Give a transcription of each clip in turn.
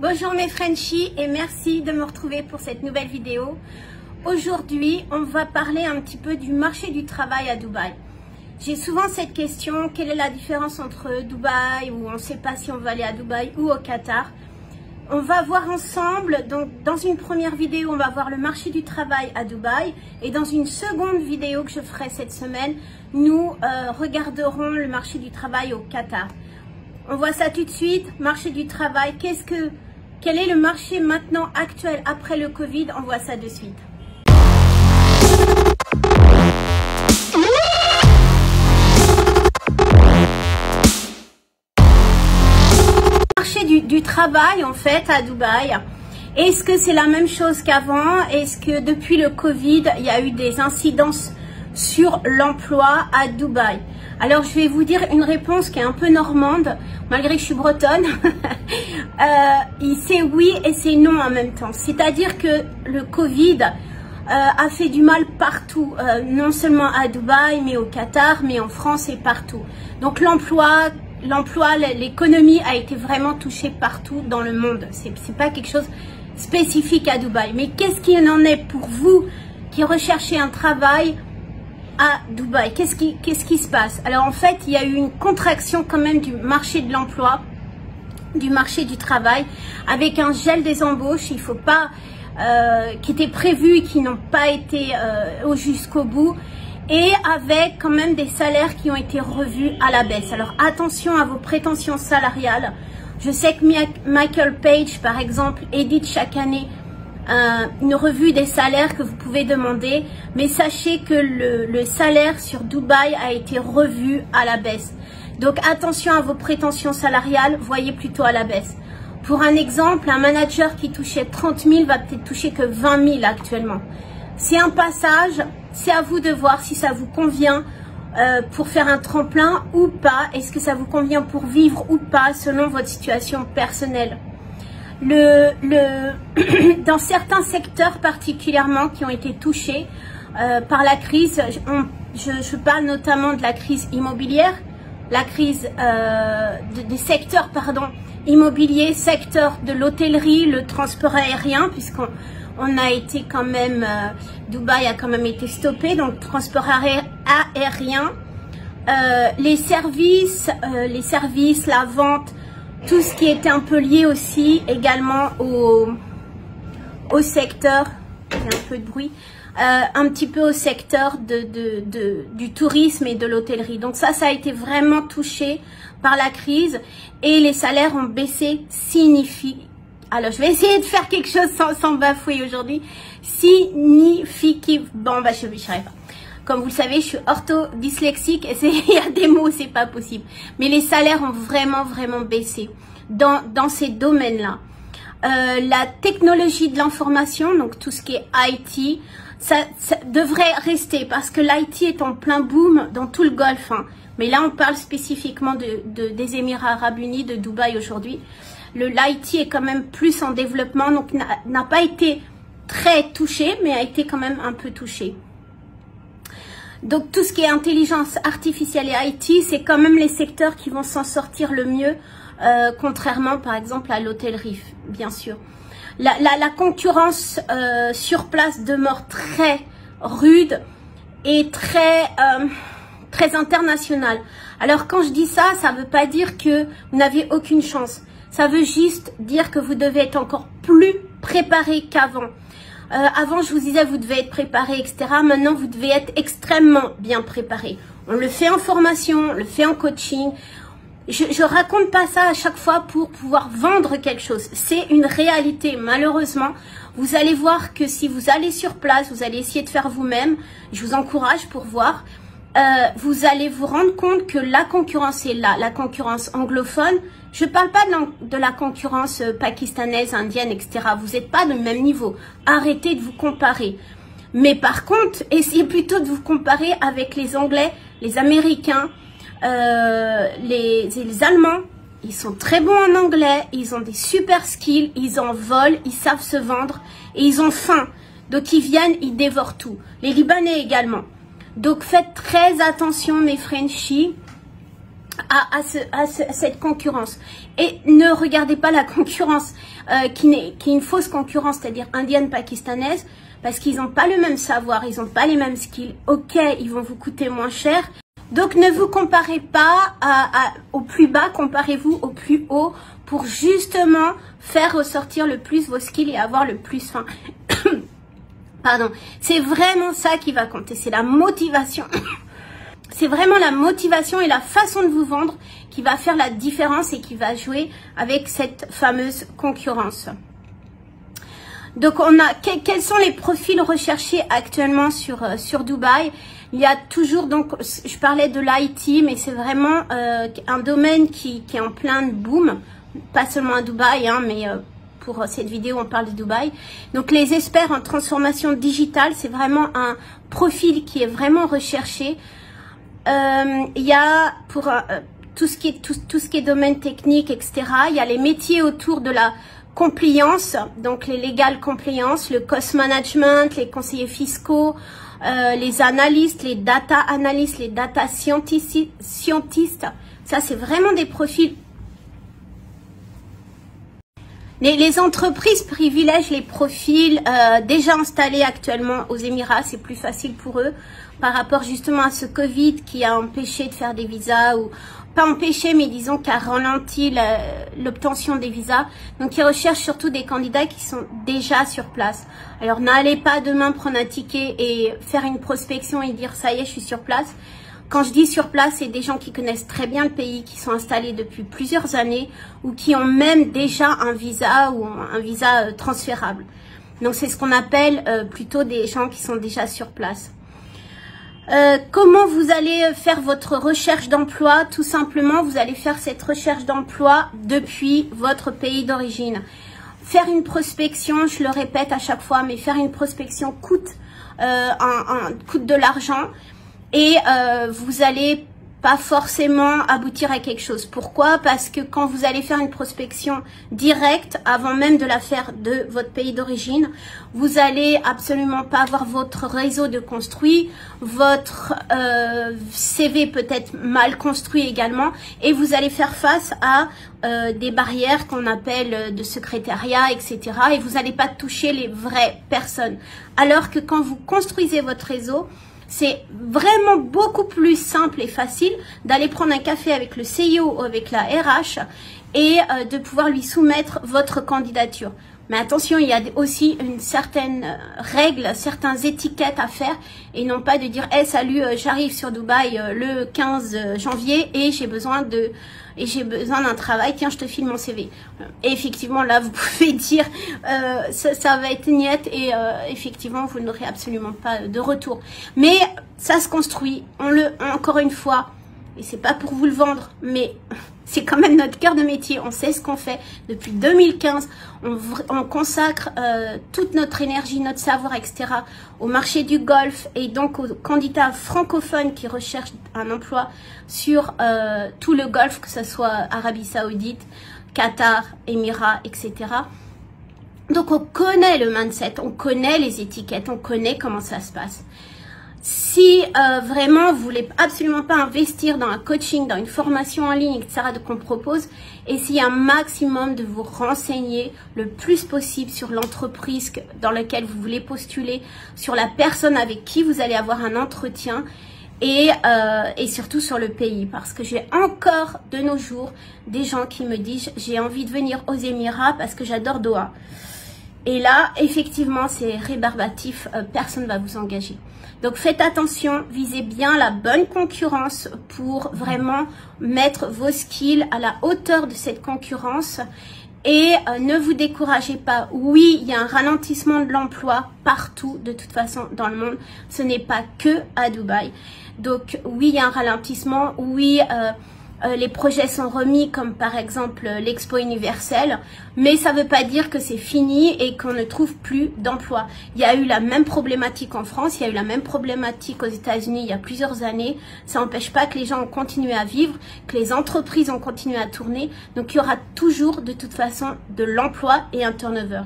Bonjour mes Frenchies et merci de me retrouver pour cette nouvelle vidéo. Aujourd'hui, on va parler un petit peu du marché du travail à Dubaï. J'ai souvent cette question, quelle est la différence entre Dubaï, où on ne sait pas si on va aller à Dubaï ou au Qatar. On va voir ensemble, donc dans une première vidéo, on va voir le marché du travail à Dubaï. Et dans une seconde vidéo que je ferai cette semaine, nous regarderons le marché du travail au Qatar. On voit ça tout de suite, marché du travail, quel est le marché maintenant actuel après le Covid? On voit ça de suite. Marché du travail en fait à Dubaï. Est-ce que c'est la même chose qu'avant? Est-ce que depuis le Covid, il y a eu des incidences sur l'emploi à Dubaï? Alors je vais vous dire une réponse qui est un peu normande, malgré que je suis bretonne. C'est oui et c'est non en même temps. C'est-à-dire que le Covid a fait du mal partout, non seulement à Dubaï, mais au Qatar, mais en France et partout. Donc l'emploi, l'économie a été vraiment touchée partout dans le monde. C'est pas quelque chose spécifique à Dubaï. Mais qu'est-ce qu'il en est pour vous qui recherchez un travail à Dubaï? Qu'est-ce qui se passe? Alors en fait, il y a eu une contraction quand même du marché de l'emploi, du marché du travail, avec un gel des embauches, il faut pas, qui était prévu et qui n'ont pas été jusqu'au bout, et avec quand même des salaires qui ont été revus à la baisse. Alors attention à vos prétentions salariales. Je sais que Michael Page, par exemple, édite chaque année une revue des salaires que vous pouvez demander, mais sachez que le salaire sur Dubaï a été revu à la baisse. Donc attention à vos prétentions salariales, voyez plutôt à la baisse. Pour un exemple, un manager qui touchait 30 000 va peut-être toucher que 20 000 actuellement. C'est un passage, c'est à vous de voir si ça vous convient pour faire un tremplin ou pas. Est-ce que ça vous convient pour vivre ou pas selon votre situation personnelle. Dans certains secteurs particulièrement qui ont été touchés par la crise, je parle notamment de la crise immobilière, la crise des secteurs immobiliers, secteur de l'hôtellerie, le transport aérien, puisqu'on a été quand même, Dubaï a quand même été stoppé, donc transport aérien, les services, la vente, tout ce qui était un peu lié aussi également au secteur, il y a un peu de bruit, un petit peu au secteur du tourisme et de l'hôtellerie. Donc ça a été vraiment touché par la crise et les salaires ont baissé significativement. Alors je vais essayer de faire quelque chose sans bafouiller aujourd'hui. Bon bah je n'arrive pas. Comme vous le savez, je suis orthodyslexique et il y a des mots, c'est pas possible. Mais les salaires ont vraiment baissé dans ces domaines-là. La technologie de l'information, donc tout ce qui est IT, ça devrait rester parce que l'IT est en plein boom dans tout le Golfe. Hein. Mais là, on parle spécifiquement des Émirats Arabes Unis, de Dubaï aujourd'hui. L'IT est quand même plus en développement, donc n'a pas été très touché, mais a été quand même un peu touché. Donc tout ce qui est intelligence artificielle et IT, c'est quand même les secteurs qui vont s'en sortir le mieux, contrairement par exemple à l'hôtellerie, bien sûr. La concurrence sur place demeure très rude et très internationale. Alors quand je dis ça, ça ne veut pas dire que vous n'avez aucune chance. Ça veut juste dire que vous devez être encore plus préparé qu'avant. Avant, je vous disais, vous devez être préparé, etc. Maintenant, vous devez être extrêmement bien préparé. On le fait en formation, on le fait en coaching. Je raconte pas ça à chaque fois pour pouvoir vendre quelque chose. C'est une réalité. Malheureusement, vous allez voir que si vous allez sur place, vous allez essayer de faire vous-même. Je vous encourage pour voir. Vous allez vous rendre compte que la concurrence est là. La concurrence anglophone. Je parle pas de la concurrence pakistanaise, indienne, etc. Vous n'êtes pas du même niveau. Arrêtez de vous comparer. Mais par contre, essayez plutôt de vous comparer avec les Anglais, les Américains, les Allemands. Ils sont très bons en anglais, ils ont des super skills, ils en volent, ils savent se vendre et ils ont faim. Donc ils viennent, ils dévorent tout. Les Libanais également. Donc faites très attention mes Frenchies. à cette concurrence. Et ne regardez pas la concurrence qui est une fausse concurrence, c'est-à-dire indienne, pakistanaise, parce qu'ils n'ont pas le même savoir, ils n'ont pas les mêmes skills. Ok, ils vont vous coûter moins cher. Donc ne vous comparez pas au plus bas, comparez-vous au plus haut pour justement faire ressortir le plus vos skills et avoir le plus faim. Pardon, c'est vraiment ça qui va compter, c'est la motivation. C'est vraiment la motivation et la façon de vous vendre qui va faire la différence et qui va jouer avec cette fameuse concurrence. Donc, quels sont les profils recherchés actuellement sur Dubaï? Il y a toujours, donc, je parlais de l'IT, mais c'est vraiment un domaine qui est en plein boom. Pas seulement à Dubaï, hein, mais pour cette vidéo, on parle de Dubaï. Donc, les experts en transformation digitale, c'est vraiment un profil qui est vraiment recherché. Il y a pour tout ce qui est domaine technique, etc. Il y a les métiers autour de la compliance, donc les legal compliance, le cost management, les conseillers fiscaux, les analystes, les data analystes, les data scientists. Ça, c'est vraiment des profils. Les entreprises privilègent les profils déjà installés actuellement aux Émirats. C'est plus facile pour eux par rapport justement à ce Covid qui a empêché de faire des visas, ou pas empêché, mais disons qui a ralenti l'obtention des visas. Donc ils recherchent surtout des candidats qui sont déjà sur place. Alors n'allez pas demain prendre un ticket et faire une prospection et dire ça y est, je suis sur place. Quand je dis sur place, c'est des gens qui connaissent très bien le pays, qui sont installés depuis plusieurs années ou qui ont même déjà un visa ou un visa transférable. Donc, c'est ce qu'on appelle plutôt des gens qui sont déjà sur place. Comment vous allez faire votre recherche d'emploi? Tout simplement, vous allez faire cette recherche d'emploi depuis votre pays d'origine. Faire une prospection, je le répète à chaque fois, mais faire une prospection coûte de l'argent. Et vous allez pas forcément aboutir à quelque chose. Pourquoi? Parce que quand vous allez faire une prospection directe, avant même de la faire de votre pays d'origine, vous allez absolument pas avoir votre réseau de construit, votre CV peut-être mal construit également, et vous allez faire face à des barrières qu'on appelle de secrétariat, etc. Et vous n'allez pas toucher les vraies personnes. Alors que quand vous construisez votre réseau, c'est vraiment beaucoup plus simple et facile d'aller prendre un café avec le CIO ou avec la RH et de pouvoir lui soumettre votre candidature. Mais attention, il y a aussi une certaine règle, certaines étiquettes à faire et non pas de dire hey, salut, j'arrive sur Dubaï le 15 janvier et j'ai besoin d'un travail, tiens, je te file mon CV. Et effectivement, là, vous pouvez dire ça va être niette et effectivement, vous n'aurez absolument pas de retour. Mais ça se construit, encore une fois, et c'est pas pour vous le vendre, mais c'est quand même notre cœur de métier. On sait ce qu'on fait depuis 2015. On consacre toute notre énergie, notre savoir, etc. au marché du Golfe et donc aux candidats francophones qui recherchent un emploi sur tout le Golfe, que ce soit Arabie Saoudite, Qatar, Émirats, etc. Donc on connaît le mindset, on connaît les étiquettes, on connaît comment ça se passe. Si vraiment vous voulez absolument pas investir dans un coaching, dans une formation en ligne, etc. qu'on propose, essayez un maximum de vous renseigner le plus possible sur l'entreprise dans laquelle vous voulez postuler, sur la personne avec qui vous allez avoir un entretien et surtout sur le pays. Parce que j'ai encore de nos jours des gens qui me disent j'ai envie de venir aux Émirats parce que j'adore Doha. Et là, effectivement, c'est rébarbatif, personne ne va vous engager. Donc faites attention, visez bien la bonne concurrence pour vraiment mettre vos skills à la hauteur de cette concurrence et ne vous découragez pas. Oui, il y a un ralentissement de l'emploi partout de toute façon dans le monde, ce n'est pas que à Dubaï. Donc oui, il y a un ralentissement, oui, les projets sont remis comme par exemple l'Expo universelle, mais ça ne veut pas dire que c'est fini et qu'on ne trouve plus d'emploi. Il y a eu la même problématique en France, il y a eu la même problématique aux États-Unis il y a plusieurs années. Ça n'empêche pas que les gens ont continué à vivre, que les entreprises ont continué à tourner. Donc il y aura toujours de toute façon de l'emploi et un turnover.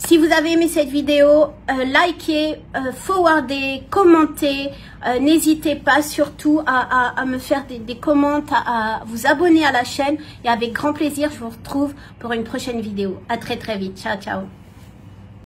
Si vous avez aimé cette vidéo, likez, forwardez, commentez. N'hésitez pas surtout à me faire des commentaires, à vous abonner à la chaîne. Et avec grand plaisir, je vous retrouve pour une prochaine vidéo. À très vite. Ciao, ciao.